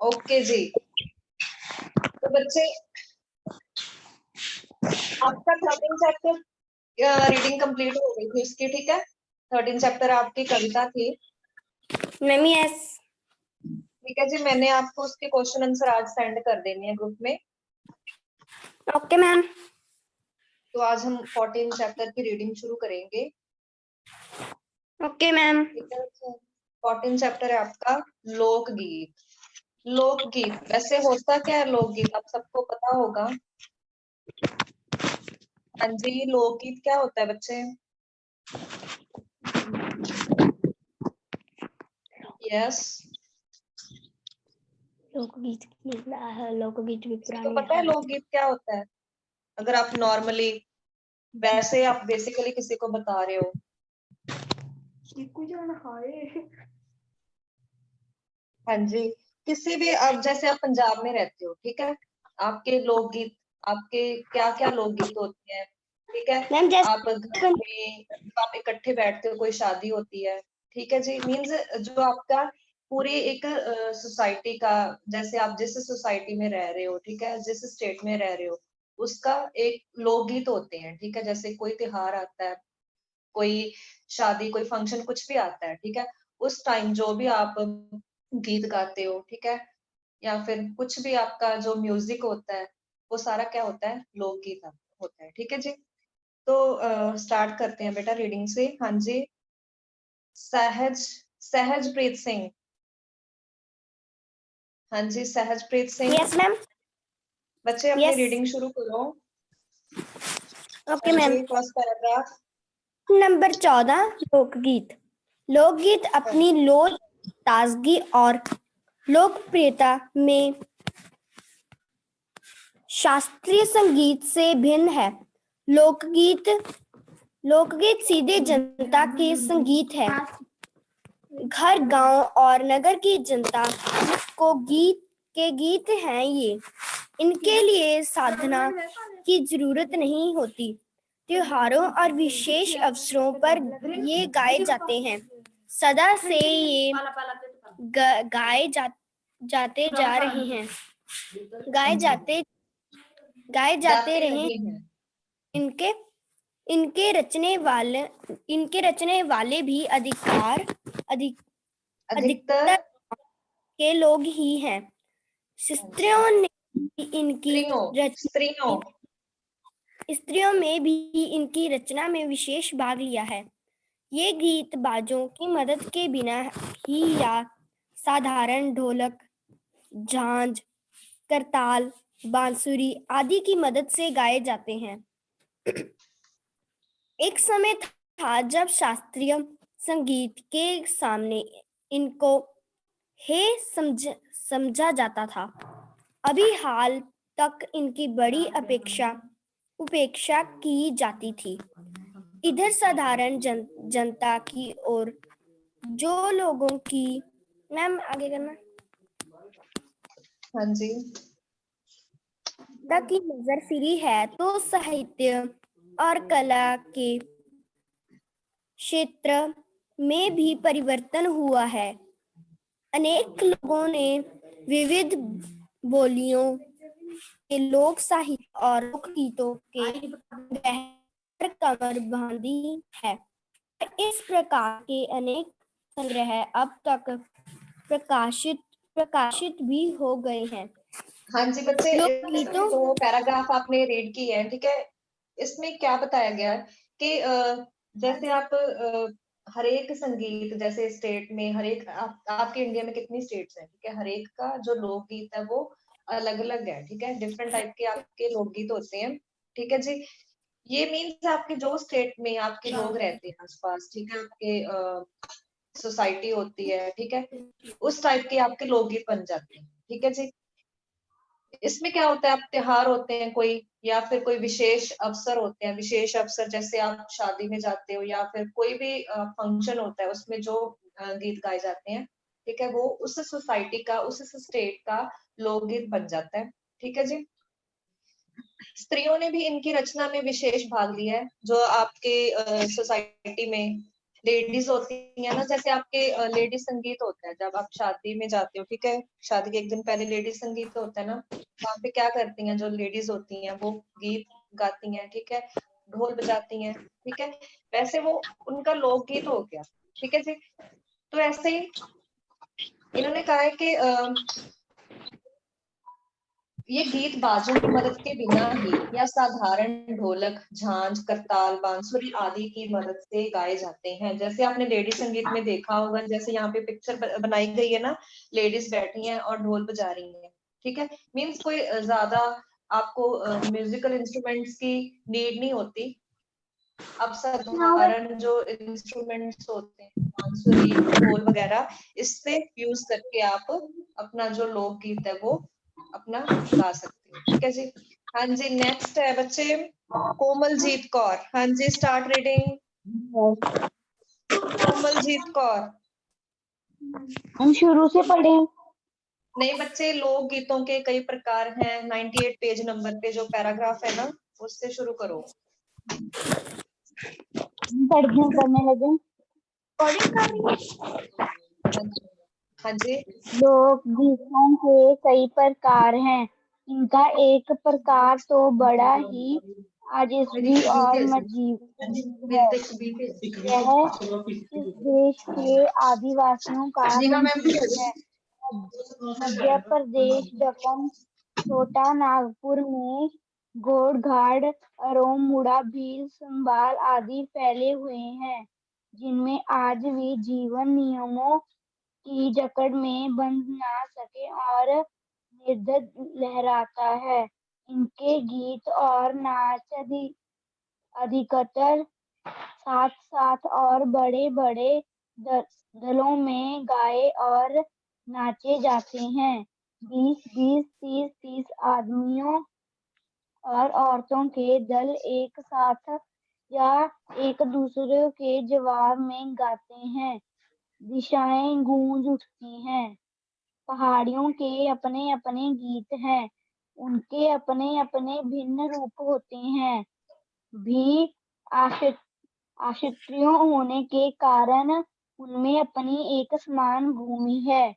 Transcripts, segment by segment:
Okay जी। तो बच्चे आपका 13 चैप्टर रीडिंग कंप्लीट हो गई थी उसकी, ठीक है। 13 चैप्टर आपकी कविता थी मैम। यस, ठीक है जी। मैंने आपको उसके क्वेश्चन आंसर आज सेंड कर देने हैं ग्रुप में। Okay ma'am. तो आज हम 14 चैप्टर की रीडिंग शुरू करेंगे। Okay ma'am. 14 चैप्टर है आपका लोकगीत। लोकगीत वैसे होता क्या है लोकगीत, आप सबको पता होगा। हाँ जी, लोकगीत क्या होता है बच्चे? यस, लोकगीत लोकगीत भी किसी को पता है लोकगीत क्या होता है? अगर आप नॉर्मली वैसे आप बेसिकली किसी को बता रहे हो। हाँ जी, किसी भी, अब जैसे आप पंजाब में रहते हो, ठीक है, आपके लोकगीत, आपके क्या क्या लोकगीत होते हैं, ठीक है। मैम। आप घर में जब आप इकट्ठे बैठते हो, कोई शादी होती है, ठीक है जी, मीन्स जो आपका पूरी एक सोसाइटी का, जैसे आप जिस सोसाइटी में रह रहे हो, ठीक है, जिस स्टेट में रह रहे हो, उसका एक लोकगीत होते हैं, ठीक है। जैसे कोई त्योहार आता है, कोई शादी, कोई फंक्शन, कुछ भी आता है, ठीक है, उस टाइम जो भी आप गीत गाते हो, ठीक है, या फिर कुछ भी आपका जो म्यूजिक होता है, वो सारा क्या होता है? लोकगीत होता है, ठीक है जी। तो स्टार्ट करते हैं बेटा रीडिंग से। हाँ जी, सहज सहजप्रीत सिंह। हाँ जी, सहजप्रीत सिंह। Yes ma'am. बच्चे अपनी यस। रीडिंग शुरू करो। ओके हाँ मैम। जी, फर्स्ट पैराग्राफ। नंबर 14, लोकगीत। लोकगीत हाँ। अपनी लोक ताजगी और लोकप्रियता में शास्त्रीय संगीत से भिन्न है। लोकगीत लोकगीत सीधे जनता के संगीत है। घर, गांव और नगर की जनता को गीत हैं ये। इनके लिए साधना की जरूरत नहीं होती। त्योहारों और विशेष अवसरों पर ये गाए जाते हैं। सदा से ये जाते जा रहे हैं। गाए जाते रहे। हैं। इनके इनके रचने वाले भी अधिकतर अधिकतर के लोग ही हैं। स्त्रियों ने इनकी स्त्रियों स्त्रियों में भी इनकी रचना में विशेष भाग लिया है। ये गीत बाजों की मदद के बिना ही या साधारण ढोलक, झांझ, करताल, बांसुरी आदि की मदद से गाए जाते हैं। एक समय था जब शास्त्रीय संगीत के सामने इनको हे समझा जाता था। अभी हाल तक इनकी बड़ी उपेक्षा की जाती थी। इधर साधारण जनता की और जो लोगों की, मैम आगे करना, हाँ जी, की नजर फिरी है तो साहित्य और कला के क्षेत्र में भी परिवर्तन हुआ है। अनेक लोगों ने विविध बोलियों के लोक साहित्य और लोक गीतों के बेहतर कमर बांधी है। इस प्रकार के अनेक संग्रह अब तक प्रकाशित भी हो गए हैं। हाँ जी बच्चे, लोकगीतों जो पैराग्राफ आपने रीड की है, ठीक है, इसमें क्या बताया गया है कि जैसे आप हर एक संगीत, जैसे स्टेट में हर एक, आपके इंडिया में कितनी स्टेट्स हैं, ठीक है, हर एक का जो लोकगीत है वो अलग अलग है, ठीक है, डिफरेंट टाइप के आपके लोकगीत होते हैं, ठीक है जी। ये मीन्स आपके जो स्टेट में आपके लोग रहते हैं आसपास, ठीक है, आपके सोसाइटी होती है, ठीक है, उस टाइप के आपके लोकगीत बन जाते हैं, ठीक है जी। इसमें क्या होता है, आप त्योहार होते हैं कोई, या फिर कोई विशेष अवसर होते हैं, विशेष अवसर जैसे आप शादी में जाते हो या फिर कोई भी फंक्शन होता है, उसमें जो गीत गाए जाते हैं, ठीक है, वो उस सोसाइटी का, उस स्टेट का लोकगीत बन जाता है, ठीक है जी। स्त्रियों ने भी इनकी रचना में विशेष भाग लिया है। जो आपके सोसाइटी में लेडीज होती है ना, जैसे आपके लेडीज संगीत होता है जब आप शादी में जाते हो, ठीक है, शादी के एक दिन पहले लेडीज संगीत होता है ना, वहां पे क्या करती हैं जो लेडीज होती हैं वो गीत गाती हैं, ठीक है, ढोल बजाती हैं, ठीक है, वैसे वो उनका लोकगीत हो गया, ठीक है जी। तो ऐसे ही इन्होंने कहा है कि ये गीत बाजों की मदद के बिना ही या साधारण ढोलक, झांझ, करताल, बांसुरी आदि की मदद से गाए जाते हैं। जैसे आपने लेडी संगीत में देखा होगा, जैसे यहाँ पे पिक्चर बनाई गई है ना, लेडीज बैठी हैं और ढोल बजा रही हैं, ठीक है, मीन्स कोई ज्यादा आपको म्यूजिकल इंस्ट्रूमेंट्स की नीड नहीं होती। अब साधारण जो इंस्ट्रूमेंट्स होते हैं, बांसुरी, ढोल वगैरह, इससे यूज करके आप अपना जो लोकगीत है वो अपना गा सकते हो, ठीक है जी। हाँ जी, नेक्स्ट है बच्चे कोमलजीत कौर। हाँ जी, स्टार्ट रीडिंग। कोमलजीत कौर। हम शुरू से पढ़े। नहीं बच्चे, लोक गीतों के कई प्रकार हैं, 98 पेज नंबर पे जो पैराग्राफ है ना, उससे शुरू करो। पढ़ने लगे। हाँ जी। लोक गीतों के कई प्रकार हैं। इनका एक प्रकार तो बड़ा ही आजस्वी और मजीब है। यह इस देश के आदिवासियों का संगीत है। मध्य प्रदेश, दक्कन, छोटा नागपुर में गोड़घाट, अरोमुड़ा, भील, संभाल आदि फैले हुए हैं, जिनमें आज भी जीवन नियमों की जकड़ में बंध ना सके और निर्दय लहराता है। इनके गीत और नाच अधिकतर साथ साथ और बड़े बड़े दलों में गाए और नाचे जाते हैं। 20-20, 30-30 आदमियों और औरतों के दल एक साथ या एक दूसरे के जवाब में गाते हैं। दिशाएं गूंज उठती हैं। पहाड़ियों के अपने अपने गीत हैं। उनके अपने अपने भिन्न रूप होते हैं भी। आश्चर्य होने के कारण उनमें अपनी एक समान भूमि है।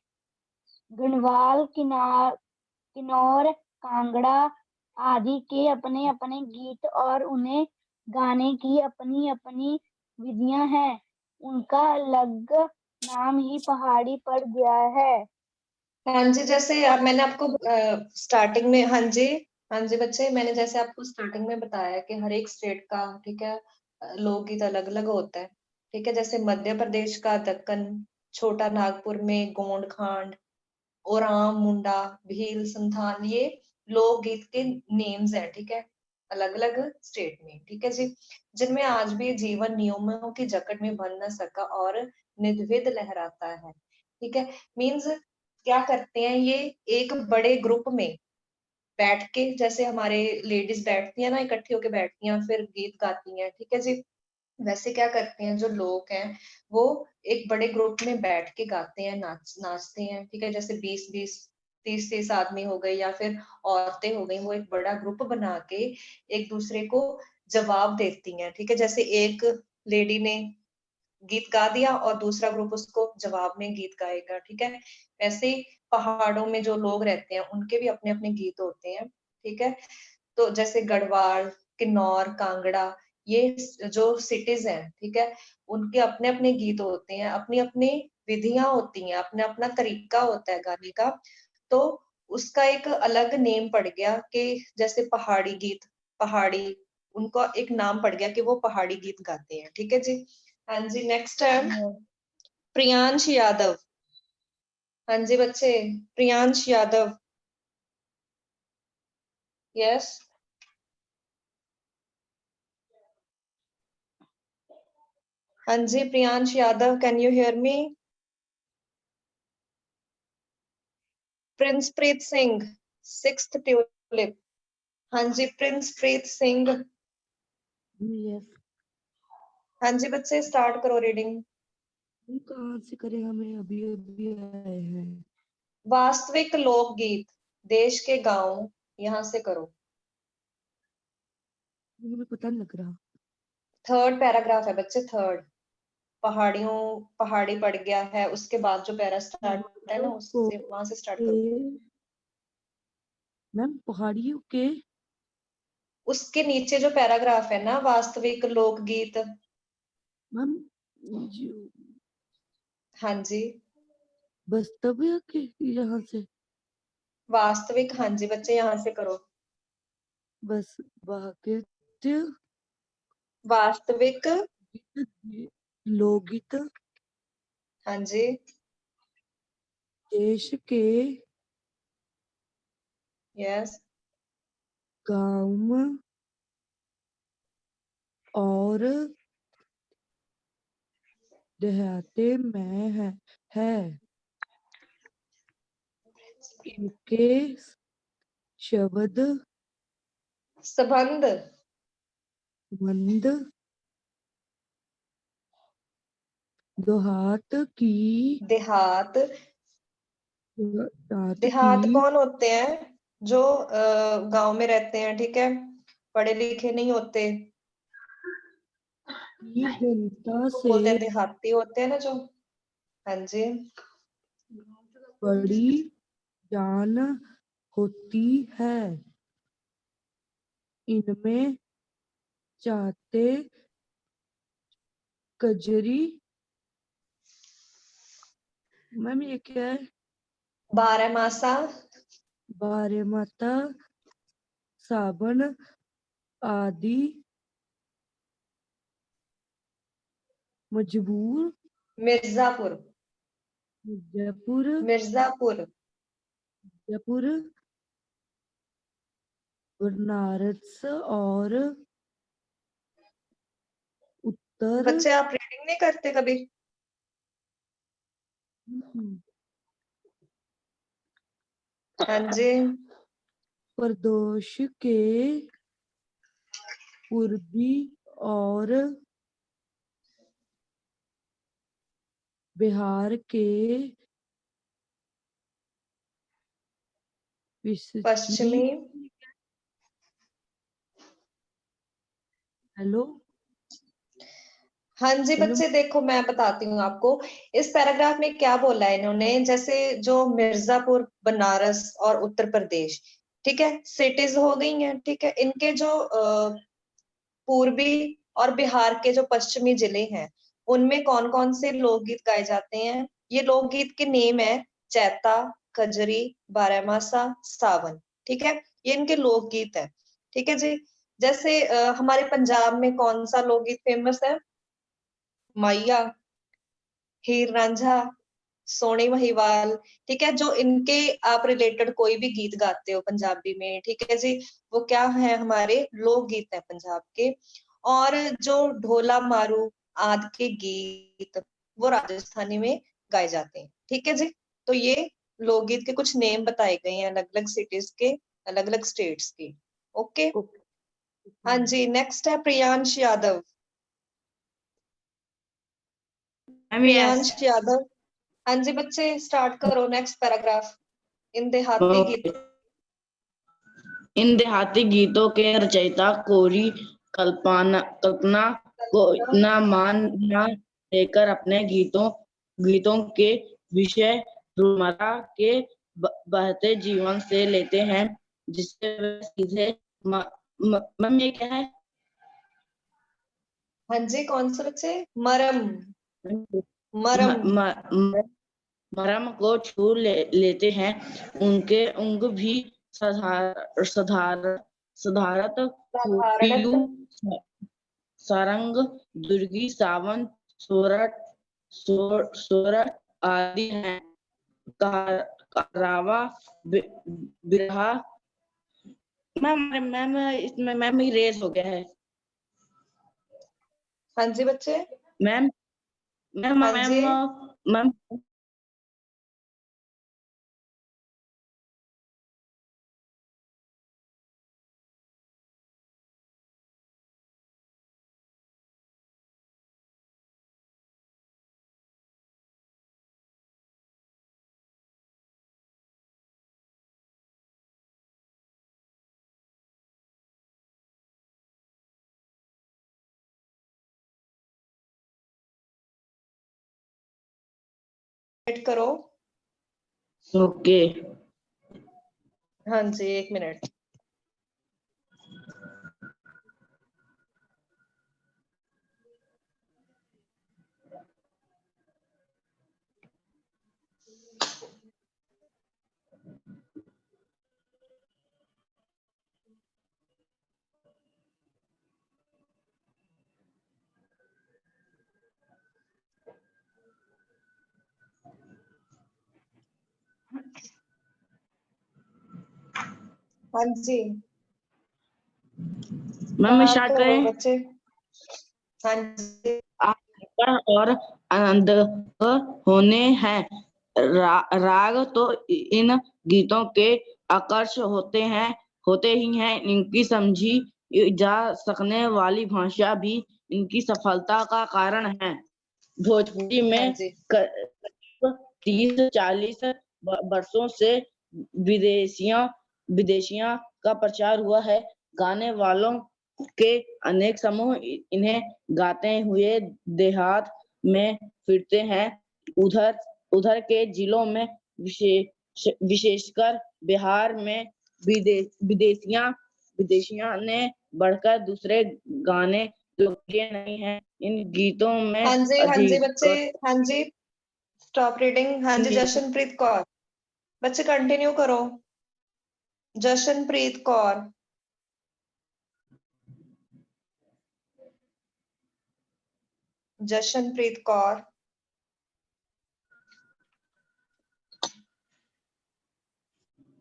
गढ़वाल, किन्नौर, कांगड़ा आदि के अपने अपने गीत और उन्हें गाने की अपनी अपनी विधियां हैं। उनका अलग नाम ही पहाड़ी पड़ गया है। हाँ जी, जैसे मैंने आपको स्टार्टिंग में, हाँ जी, हाँ जी बच्चे, मैंने जैसे आपको स्टार्टिंग में बताया कि हर एक स्टेट का, ठीक है, लोकगीत अलग अलग होता है, ठीक है, जैसे मध्य प्रदेश का दक्कन, छोटा नागपुर में गोंडखांड, ओराम, मुंडा, भील, संथान, ये लोकगीत के नेम्स हैं, ठीक है, अलग अलग स्टेट में, ठीक है जी, जिनमें आज भी जीवन नियमों की जकड़ में बंध न सका और निर्विद लहराता है, ठीक है, मीन्स क्या करते हैं ये, एक बड़े ग्रुप में बैठ के, जैसे हमारे लेडीज बैठती है ना, इकट्ठी होके बैठती हैं फिर गीत गाती हैं, ठीक है जी, वैसे क्या करते हैं जो लोग हैं वो एक बड़े ग्रुप में बैठ के गाते हैं, नाचते हैं, ठीक है, जैसे 20-20, 30-30 आदमी हो गए या फिर औरतें हो गई, वो एक बड़ा ग्रुप बना के एक दूसरे को जवाब देती हैं, ठीक है, जैसे एक लेडी ने गीत गा दिया और दूसरा ग्रुप उसको जवाब में गीत गाएगा, ठीक है, वैसे ही पहाड़ों में जो लोग रहते हैं उनके भी अपने अपने गीत होते हैं, ठीक है, तो जैसे गढ़वाल, किन्नौर, कांगड़ा, ये जो सिटीज हैं, ठीक है, उनके अपने अपने गीत होते हैं, अपनी अपनी विधियां होती हैं, अपना अपना तरीका होता है गाने का, तो उसका एक अलग नेम पड़ गया कि जैसे पहाड़ी गीत, पहाड़ी, उनको एक नाम पड़ गया कि वो पहाड़ी गीत गाते हैं, ठीक है जी। हाँ जी, नेक्स्ट है प्रियांश यादव। हाँ जी बच्चे, प्रियांश यादव। यस। हाँ जी, Priyansh Yadav, can you hear me? Prince Preet Singh, sixth tulip. हाँ जी, प्रिंस प्रीत सिंह। यस। हाँ जी बच्चे, स्टार्ट करो रीडिंग। कहाँ से करें, हमें अभी अभी आए हैं। वास्तविक लोकगीत, देश के गांव, यहाँ से करो। हमें पता नहीं लग रहा। थर्ड पैराग्राफ है बच्चे, थर्ड। पहाड़ी पड़ गया है, उसके बाद जो पैरा स्टार्ट है ना, उससे वहां से स्टार्ट करो। मैम पहाड़ियों के उसके नीचे जो पैराग्राफ है ना, वास्तविक लोकगीत। मैम जो हाँ जी, वास्तव्य के यहाँ से वास्तविक, हाँ जी बच्चे, यहाँ से करो। बस वाक्य वास्तविक, लोकगीत हाँ जी, देश के यस, गांव और देहाते में है इनके शब्द संबंध, संबंध देहात की देहात। देहात देहात की कौन होते हैं? जो गांव में रहते हैं, ठीक है, पढ़े लिखे नहीं होते, जनता तो से बोलते हैं देहाती होते हैं ना जो। हाँ जी, बड़ी जान होती है इनमें चाहते कजरी मैम ये क्या है 12 मासा, बारे माता साबन आदि मजबूर मिर्जापुर, जयपुर मिर्जापुर। जयपुर बनारस और उत्तर बच्चे आप रीडिंग नहीं करते कभी? हाँ जी, प्रदेश के पूर्वी और बिहार के पश्चिमी पश्चिमी। हेलो हाँ जी हेलो बच्चे, देखो मैं बताती हूँ आपको, इस पैराग्राफ में क्या बोला है इन्होंने। जैसे जो मिर्जापुर, बनारस और उत्तर प्रदेश, ठीक है, सिटीज हो गई हैं, ठीक है, इनके जो पूर्वी और बिहार के जो पश्चिमी जिले हैं, उनमें कौन कौन से लोकगीत गाए जाते हैं। ये लोकगीत के नेम है चैता, कजरी, बारहमासा, सावन, ठीक है, ये इनके लोकगीत है, ठीक है जी। जैसे हमारे पंजाब में कौन सा लोकगीत फेमस है? माइया, हीर रांझा, सोनी महिवाल, ठीक है, जो इनके आप रिलेटेड कोई भी गीत गाते हो पंजाबी में, ठीक है जी, वो क्या है, हमारे लोक गीत है पंजाब के। और जो ढोला मारू आदि के गीत, वो राजस्थानी में गाए जाते हैं, ठीक है जी। तो ये लोकगीत के कुछ नेम बताए गए हैं अलग अलग सिटीज के, अलग अलग स्टेट्स के। ओके, ओके हाँ जी, नेक्स्ट है प्रियांश यादव। Ma'am yes. प्रियांश यादव, हाँ जी बच्चे, स्टार्ट करो नेक्स्ट पैराग्राफ। इन देहाती गीत, इन देहाती गीतों के रचयिता कोरी कल्पना को इतना मान न लेकर अपने गीतों के विषय रोजमर्रा के बहते जीवन से लेते हैं, जिससे वे सीधे मैम ये क्या है? हाँ जी, कौन से बच्चे? मरम, म, मरम, म, मरम को छू लेते हैं। उनके अंग भी सधारत साधारणत, कुटियु सारंग दुर्गी सावंत सोरठ सोरठ आदि हैं। रावा बिरहा मैम मैम इसमें मैम ही रेस हो गया है हाँ जी बच्चे, मैम मैम हाँ मैम जी, मैम वेट करो। ओके। हाँ जी, 1 मिनट। हाँ जी, मैम स्टार्ट स्टार्ट करो करें। बच्चे। हाँ जी, आकर और आनंद होने हैं। राग तो इन गीतों के आकर्ष होते ही हैं। इनकी समझी जा सकने वाली भाषा भी इनकी सफलता का कारण है। भोजपुरी हाँ में जी, करीब 30-40 वर्षों से विदेशियां का प्रचार हुआ है। गाने वालों के अनेक समूह इन्हें गाते हुए देहात में फिरते हैं। उधर उधर के जिलों में विशेषकर बिहार में विदेशियां ने बढ़कर दूसरे गाने लोकप्रिय नहीं है। इन गीतों में हाँ जी, हाँ जी बच्चे। अधिक हाँ जी, स्टॉप रीडिंग। हाँ जी, जशनप्रीत कौर। बच्चे कंटिन्यू करो। जशनप्रीत कौर। जशनप्रीत कौर।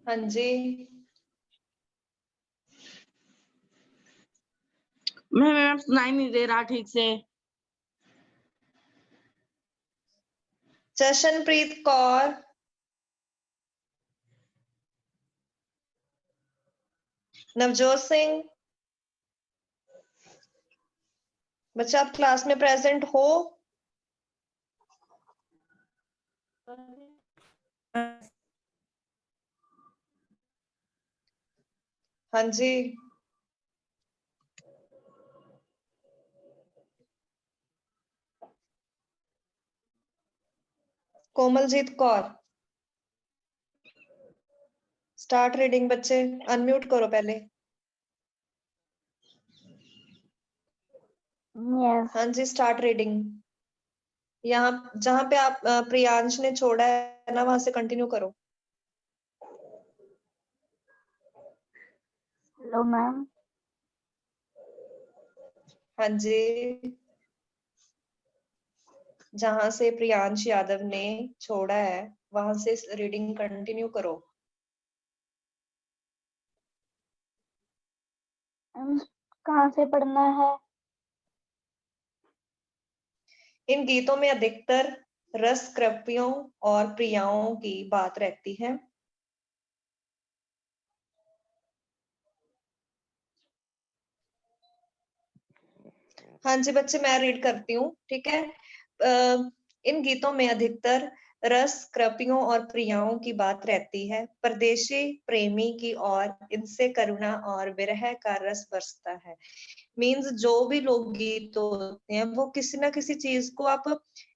हाँ जी, मैं सुनाई नहीं दे रहा ठीक से। जशनप्रीत कौर। नवजोत सिंह। बच्चे आप क्लास में प्रेजेंट हो? हाँ जी, कोमलजीत कौर। स्टार्ट रीडिंग बच्चे। अनम्यूट करो पहले। यस। हाँ जी, स्टार्ट रीडिंग। यहाँ जहाँ पे आप प्रियांश ने छोड़ा है ना, वहां से कंटिन्यू करो। Hello ma'am. हाँ जी, जहां से प्रियांश यादव ने छोड़ा है वहां से रीडिंग कंटिन्यू करो। कहाँ से पढ़ना है? इन गीतों में अधिकतर रस कृपियों और प्रियाओं की बात रहती है। हाँ जी बच्चे, मैं रीड करती हूँ, ठीक है। इन गीतों में अधिकतर रस कृपियों और प्रियाओं की बात रहती है। परदेशी प्रेमी की ओर इनसे करुणा और विरह का रस बरसता है। मीन्स जो भी लोकगीत होते हैं वो किसी ना किसी चीज को आप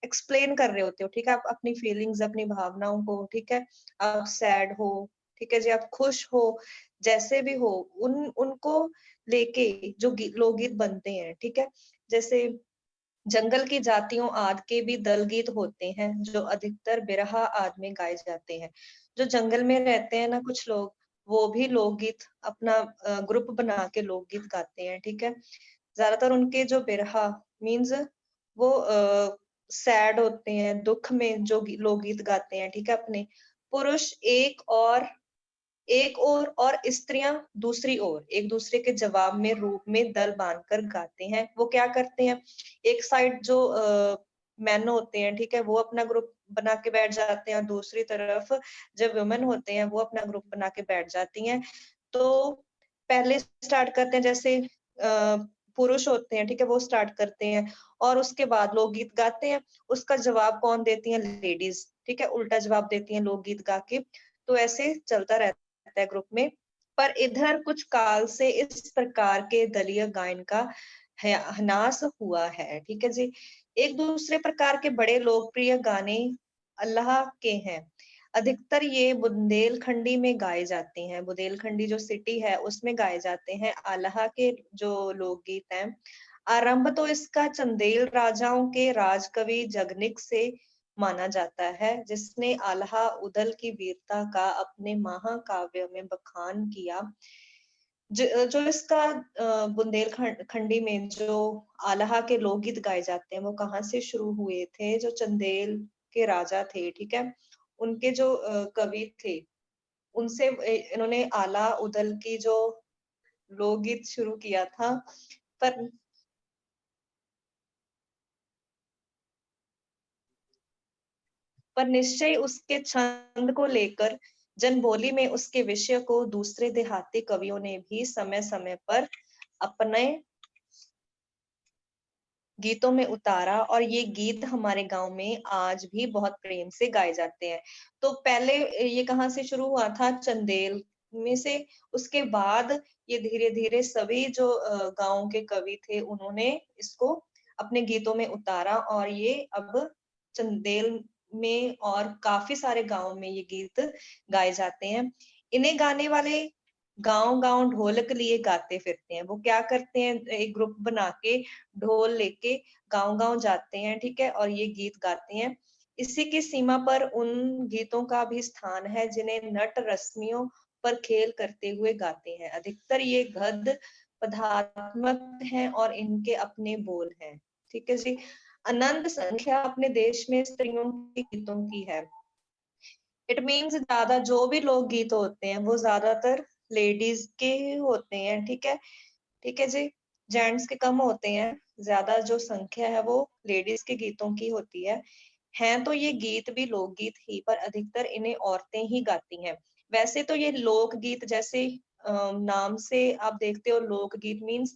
एक्सप्लेन कर रहे होते हो, ठीक है। आप अपनी फीलिंग्स, अपनी भावनाओं को, ठीक है, आप सैड हो, ठीक है जी, आप खुश हो, जैसे भी हो, उनको लेके जो लोकगीत बनते हैं, ठीक है। जैसे जंगल की जातियों आदि के भी दल गीत होते हैं जो अधिकतर बिरहा आदि में गाए जाते हैं। जो जंगल में रहते हैं ना कुछ लोग, वो भी लोकगीत अपना ग्रुप बना के लोकगीत गाते हैं, ठीक है। ज्यादातर उनके जो बिरहा मीन्स वो सैड होते हैं, दुख में जो लोकगीत गाते हैं, ठीक है। अपने पुरुष एक और स्त्रियां दूसरी ओर एक दूसरे के जवाब में रूप में दल बांधकर गाते हैं। वो क्या करते हैं, एक साइड जो मैन होते हैं, ठीक है, वो अपना ग्रुप बना के बैठ जाते हैं और दूसरी तरफ जब वुमेन होते हैं वो अपना ग्रुप बना के बैठ जाती हैं। तो पहले स्टार्ट करते हैं, जैसे पुरुष होते हैं, ठीक है, वो स्टार्ट करते हैं और उसके बाद लोकगीत गाते हैं। उसका जवाब कौन देती हैं? लेडीज, ठीक है, उल्टा जवाब देती हैं लोकगीत गा के। तो ऐसे चलता रहता है ग्रुप में। पर इधर कुछ काल से इस प्रकार के दलीय गायन का ह्रास हुआ है, ठीक है जी। एक दूसरे प्रकार के बड़े लोकप्रिय गाने अल्लाह के हैं। अधिकतर ये बुंदेलखंडी में गाए जाते हैं। बुंदेलखंडी जो सिटी है उसमें गाए जाते हैं अल्लाह के जो लोकगीत हैं। आरंभ तो इसका चंदेल राजाओं के राजकवि जगनिक से माना जाता है, जिसने आल्हा उदल की वीरता का अपने महाकाव्य में बखान किया। जो इसका बुंदेलखंडी में जो आल्हा के लोकगीत गाए जाते हैं वो कहाँ से शुरू हुए थे? जो चंदेल के राजा थे, ठीक है, उनके जो कवि थे उनसे इन्होंने आला उदल की जो लोकगीत शुरू किया था। पर निश्चय उसके छंद को लेकर जनबोली में उसके विषय को दूसरे देहाती कवियों ने भी समय समय पर अपने गीतों में उतारा, और ये गीत हमारे गांव में आज भी बहुत प्रेम से गाए जाते हैं। तो पहले ये कहाँ से शुरू हुआ था? चंदेल में से। उसके बाद ये धीरे धीरे सभी जो गांव के कवि थे उन्होंने इसको अपने गीतों में उतारा, और ये अब चंदेल में और काफी सारे गांव में ये गीत गाए जाते हैं। इन्हें गाने वाले गांव गांव ढोलक लिए गाते फिरते हैं। वो क्या करते हैं, एक ग्रुप बना के ढोल लेके गांव गांव जाते हैं, ठीक है, और ये गीत गाते हैं। इसी की सीमा पर उन गीतों का भी स्थान है जिन्हें नट रश्मियों पर खेल करते हुए गाते हैं। अधिकतर ये गद्य पदात्मक हैं और इनके अपने बोल हैं। ठीक है जी। अनंत संख्या अपने देश में स्त्रियों के गीतों की है। इट मीन्स ज्यादा जो भी लोक गीत होते हैं वो ज्यादातर लेडीज के ही होते हैं। ठीक है, ठीक है जी। जेंट्स के कम होते हैं, ज्यादा जो संख्या है वो लेडीज के गीतों की होती है। हैं तो ये गीत भी लोकगीत ही, पर अधिकतर इन्हें औरतें ही गाती हैं। वैसे तो ये लोकगीत जैसे नाम से आप देखते हो, लोकगीत मीन्स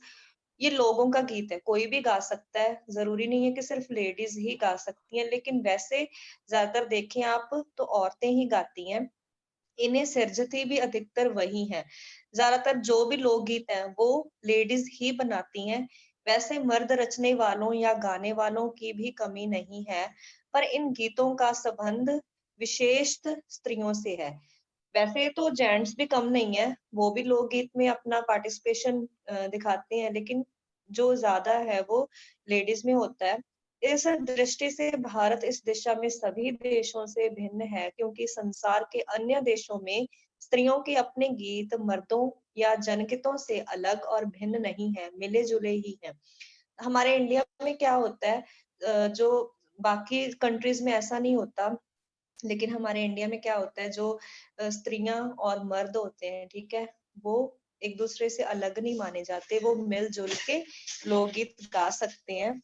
ये लोगों का गीत है, कोई भी गा सकता है, जरूरी नहीं है कि सिर्फ लेडीज ही गा सकती हैं। लेकिन वैसे ज्यादातर देखें आप तो औरतें ही गाती हैं। इन्हें सिरजती भी अधिकतर वही हैं। ज्यादातर जो भी लोकगीत हैं वो लेडीज ही बनाती हैं। वैसे मर्द रचने वालों या गाने वालों की भी कमी नहीं है, पर इन गीतों का संबंध विशेष स्त्रियों से है। वैसे तो जेंट्स भी कम नहीं है, वो भी लोकगीत में अपना पार्टिसिपेशन दिखाते हैं, लेकिन जो ज्यादा है वो लेडीज में होता है। इस दृष्टि से भारत इस दिशा में सभी देशों से भिन्न है, क्योंकि संसार के अन्य देशों में स्त्रियों के अपने गीत मर्दों या जनगितों से अलग और भिन्न नहीं है, मिले जुले ही हैं। हमारे इंडिया में क्या होता है, जो बाकी कंट्रीज में ऐसा नहीं होता, लेकिन हमारे इंडिया में क्या होता है, जो स्त्रियां और मर्द होते हैं, ठीक है, वो एक दूसरे से अलग नहीं माने जाते, वो मिलजुल के लोकगीत गा सकते हैं।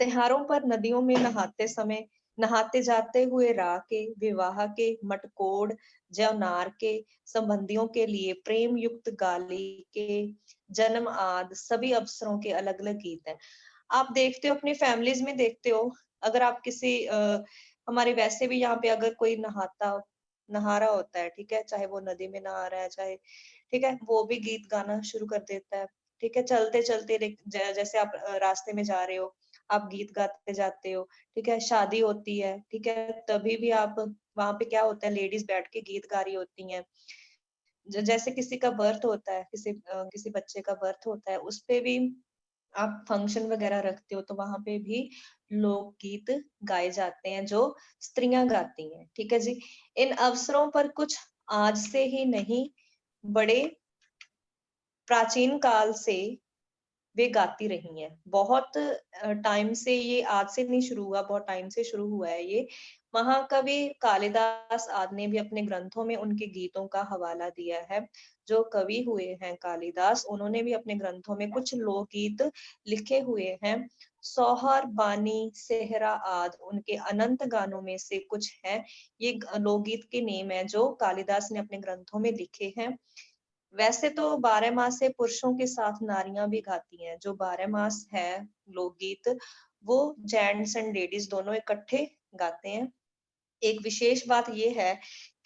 त्योहारों पर नदियों में नहाते समय, नहाते जाते हुए राह के, विवाह के, मटकोड़, जौनार के, संबंधियों के लिए प्रेम युक्त गाली के, जन्म आदि सभी अवसरों के अलग अलग गीत हैं। आप देखते हो अपनी फैमिलीज में, देखते हो अगर आप किसी हमारे वैसे भी यहाँ पे अगर कोई नहा रहा होता है, ठीक है, चाहे वो नदी में नहा रहा है, चाहे, ठीक है, वो भी गीत गाना शुरू कर देता है। ठीक है, चलते चलते जैसे आप रास्ते में जा रहे हो, आप गीत गाते जाते हो। ठीक है, शादी होती है, ठीक है, तभी भी आप वहां पे क्या होता है, लेडीज बैठ के गीत गा रही होती हैं। जैसे किसी का बर्थ होता है, किसी बच्चे का बर्थ होता है, उस पे भी आप फंक्शन वगैरह रखते हो तो वहां पे भी लोकगीत गाए जाते हैं जो स्त्रियां गाती हैं। ठीक है जी। इन अवसरों पर कुछ आज से ही नहीं, बड़े प्राचीन काल से वे गाती रही हैं। बहुत टाइम से, ये आज से नहीं शुरू हुआ, बहुत टाइम से शुरू हुआ है ये। महाकवि कालिदास आदि ने भी अपने ग्रंथों में उनके गीतों का हवाला दिया है। जो कवि हुए हैं कालिदास, उन्होंने भी अपने ग्रंथों में कुछ लोकगीत लिखे हुए हैं। सोहर, बानी, सेहरा आदि उनके अनंत गानों में से कुछ हैं। ये लोकगीत के नेम है जो कालिदास ने अपने ग्रंथों में लिखे हैं। वैसे तो 12 मास से पुरुषों के साथ नारियां भी गाती हैं। जो 12 मास है लोकगीत, वो जेंट्स एंड लेडीज दोनों इकट्ठे गाते हैं। एक विशेष बात ये है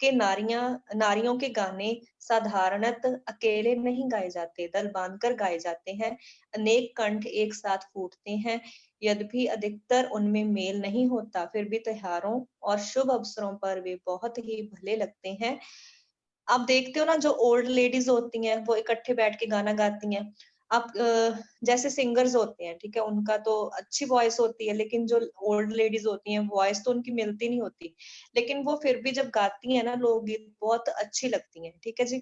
के नारियों के गाने साधारणत अकेले नहीं गाए जाते, दल बांधकर गाए जाते हैं। अनेक कंठ एक साथ फूटते हैं, यद्यपि अधिकतर उनमें मेल नहीं होता, फिर भी त्योहारों और शुभ अवसरों पर वे बहुत ही भले लगते हैं। आप देखते हो ना, जो ओल्ड लेडीज होती हैं वो इकट्ठे बैठ के गाना गाती हैं। आप जैसे सिंगर्स होते हैं, ठीक है, उनका तो अच्छी वॉइस होती है, लेकिन जो ओल्ड लेडीज होती हैं वॉइस तो उनकी मिलती नहीं होती, लेकिन वो फिर भी जब गाती हैं ना लोकगीत, बहुत अच्छी लगती हैं। ठीक है जी।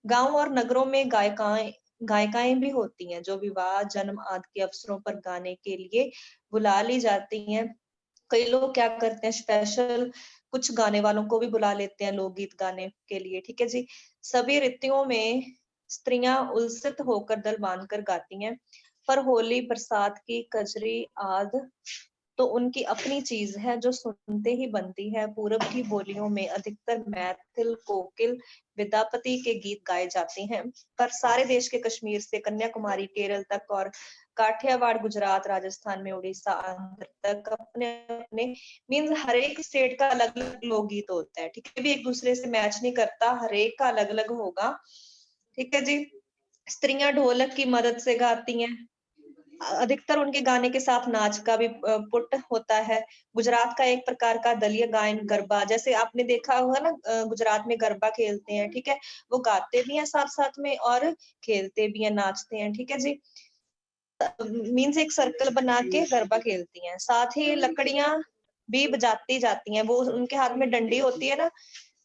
गांव और नगरों में गायिकाएं भी होती हैं, जो विवाह, जन्म आदि के अवसरों पर गाने के लिए बुला ली जाती हैं। कई लोग क्या करते हैं, स्पेशल कुछ गाने वालों को भी बुला लेते हैं लोकगीत गाने के लिए। ठीक है जी। सभी रीतियों में स्त्रियां उलसित होकर दल बांधकर गाती हैं, पर होली, बरसात की कजरी आदि तो उनकी अपनी चीज है, जो सुनते ही बनती है। पूरब की बोलियों में अधिकतर मैथिल, कोकिल, विद्यापति के गीत गाए जाते हैं, पर सारे देश के कश्मीर से कन्याकुमारी, केरल तक और काठियावाड़, गुजरात, राजस्थान में उड़ीसा, आंध्र तक अपने अपने मीन्स हर एक स्टेट का अलग अलग लोकगीत होता है। ठीक है, भी एक दूसरे से मैच नहीं करता, हर एक का अलग अलग होगा। ठीक है जी। स्त्रियां ढोलक की मदद से गाती हैं, अधिकतर उनके गाने के साथ नाच का भी पुट होता है। गुजरात का एक प्रकार का दलीय गायन गरबा, जैसे आपने देखा होगा ना, गुजरात में गरबा खेलते हैं। ठीक है, वो गाते भी हैं साथ साथ में और खेलते भी हैं, नाचते हैं। ठीक है जी। मीन्स एक सर्कल बना के गरबा खेलती हैं। साथ ही लकड़ियां भी बजाती जाती हैं, वो उनके हाथ में डंडी होती है ना,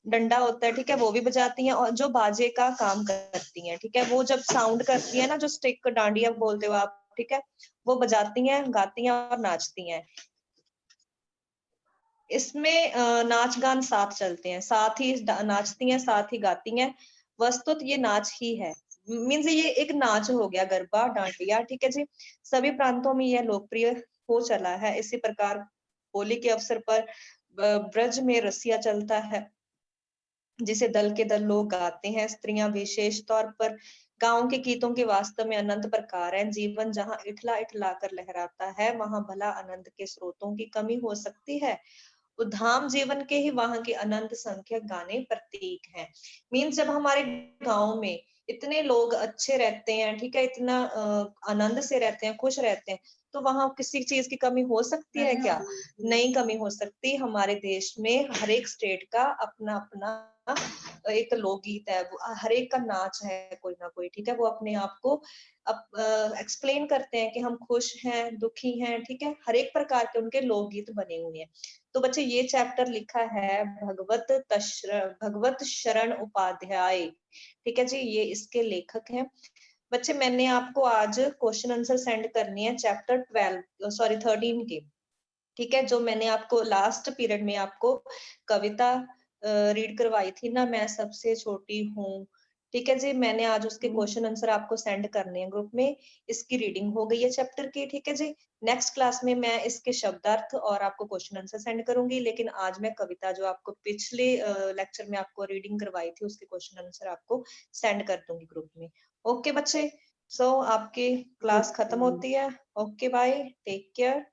डंडा होता है। ठीक है, वो भी बजाती हैं और जो बाजे का काम करती हैं। ठीक है, वो जब साउंड करती है ना, जो स्टिक डांडिया बोलते हो आप, ठीक है, वो बजाती हैं, गाती हैं और नाचती हैं। इसमें नाच गान साथ चलते हैं, साथ ही नाचती हैं, साथ ही गाती हैं। वस्तुत ये नाच ही है, मीन्स ये एक नाच हो गया, गरबा, डांडिया। ठीक है जी। सभी प्रांतों में यह लोकप्रिय हो चला है। इसी प्रकार होली के अवसर पर ब्रज में रसिया चलता है, जिसे दल के दल लोग गाते हैं। स्त्रियां विशेष तौर पर गाँव के गीतों के वास्तव में अनंत प्रकार हैं। जीवन जहाँ इठला इठला कर लहराता है, वहां भला आनंद के स्रोतों की कमी हो सकती है। उद्धाम जीवन के ही वहां के अनंत संख्यक गाने प्रतीक हैं। मीन्स जब हमारे गांव में इतने लोग अच्छे रहते हैं, ठीक है, इतना आनंद से रहते हैं, खुश रहते हैं, तो वहां किसी चीज की कमी हो सकती है क्या? नहीं, कमी हो सकती। हमारे देश में हर एक स्टेट का अपना अपना एक लोकगीत है, हर एक का नाच है कोई ना कोई। ठीक है, वो अपने आप को एक्सप्लेन करते हैं कि हम खुश हैं, दुखी हैं। ठीक है, हर एक प्रकार के उनके लोकगीत बने हुए हैं। तो बच्चे, ये चैप्टर लिखा है भगवत शरण उपाध्याय। ठीक है जी, ये इसके लेखक हैं। बच्चे, मैंने आपको आज क्वेश्चन आंसर सेंड करनी है चैप्टर 13 के। ठीक है, जो मैंने आपको लास्ट पीरियड में आपको कविता रीड करवाई थी ना, मैं सबसे छोटी हूँ। ठीक है जी, मैंने आज उसके क्वेश्चन आंसर आपको सेंड करने हैं ग्रुप में। इसकी रीडिंग हो गई है चैप्टर की। ठीक है जी। नेक्स्ट क्लास में मैं इसके शब्दार्थ और आपको क्वेश्चन आंसर सेंड करूंगी, लेकिन आज मैं कविता जो आपको पिछले लेक्चर में आपको रीडिंग करवाई थी, उसके क्वेश्चन आंसर आपको सेंड कर दूंगी ग्रुप में। ओके बच्चे, सो आपकी क्लास खत्म होती है। Okay, bye, take care.